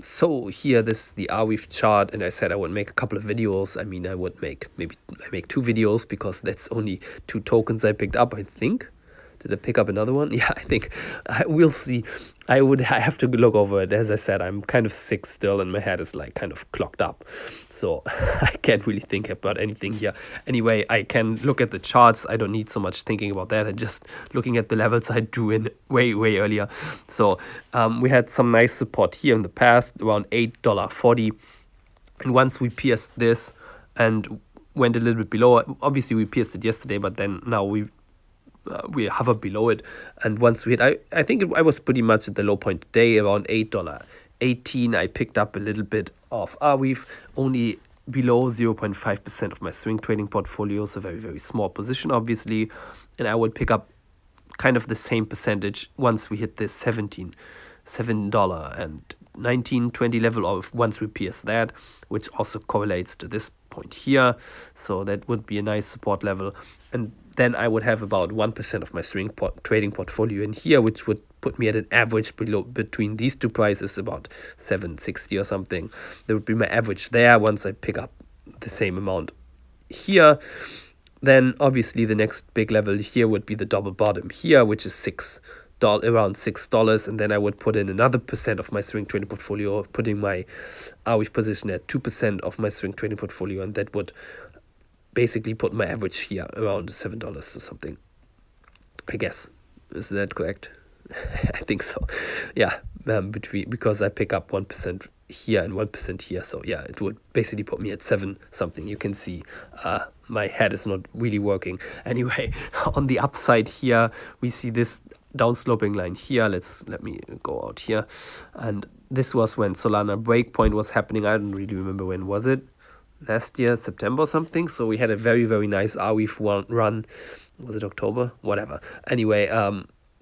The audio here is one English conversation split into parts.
So here, this is the Arweave chart, and I said I would make a couple of videos. I mean, I make 2 videos because that's only 2 tokens I picked up, I think. Did I pick up another one? Yeah, I think. We'll see. I have to look over it. As I said, I'm kind of sick still, and my head is like kind of clogged up. So I can't really think about anything here. Anyway, I can look at the charts. I don't need so much thinking about that. I'm just looking at the levels I drew in way earlier. So we had some nice support here in the past, around $8.40. And once we pierced this and went a little bit below, obviously we pierced it yesterday, but then now we hover below it, and once we hit, I think I was pretty much at the low point today, around $8.18. I picked up a little bit of Arweave, only below 0.5% of my swing trading portfolio, so very small position obviously, and I would pick up kind of the same percentage once we hit this $7 and 19.20 level, of once we pierce that, which also correlates to this point here, so that would be a nice support level. And then I would have about 1% of my swing trading portfolio in here, which would put me at an average between these 2 prices, about 760 or something. That would be my average there once I pick up the same amount here. Then obviously the next big level here would be the double bottom here, which is around $6, and then I would put in another percent of my swing trading portfolio, putting my Arweave position at 2% of my swing trading portfolio, and that would basically put my average here around $7 or something, I guess. Is that correct? I think so. Yeah, because I pick up 1% here and 1% here, so yeah, it would basically put me at 7 something. You can see my head is not really working. Anyway, on the upside here, we see this downsloping line here. Let me go out here, and this was when Solana breakpoint was happening. I don't really remember when was it. Last year, September or something. So we had a very nice Arweave run. Was it October? Whatever. Anyway,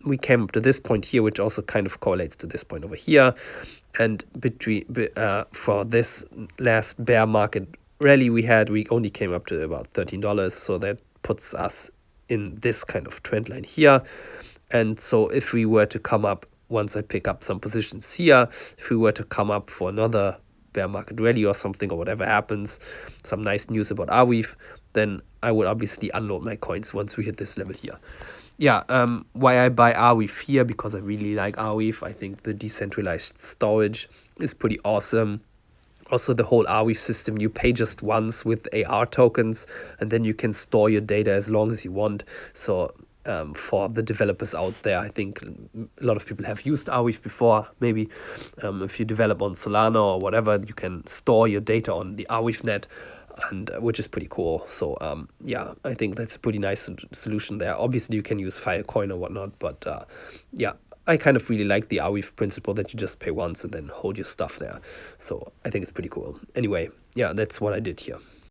we came up to this point here, which also kind of correlates to this point over here. And for this last bear market rally we only came up to about $13. So that puts us in this kind of trend line here. And so if we were to come up, once I pick up some positions here, if we were to come up for another bear market rally or something, or whatever happens, some nice news about Arweave, then I would obviously unload my coins once we hit this level here. Yeah, why I buy Arweave here, because I really like Arweave. I think the decentralized storage is pretty awesome. Also, the whole Arweave system, you pay just once with AR tokens, and then you can store your data as long as you want. So for the developers out there, I think a lot of people have used Arweave before. Maybe if you develop on Solana or whatever, you can store your data on the Arweave net, and which is pretty cool. So yeah, I think that's a pretty nice solution there. Obviously, you can use Filecoin or whatnot, but yeah, I kind of really like the Arweave principle that you just pay once and then hold your stuff there. So I think it's pretty cool. Anyway, yeah, that's what I did here.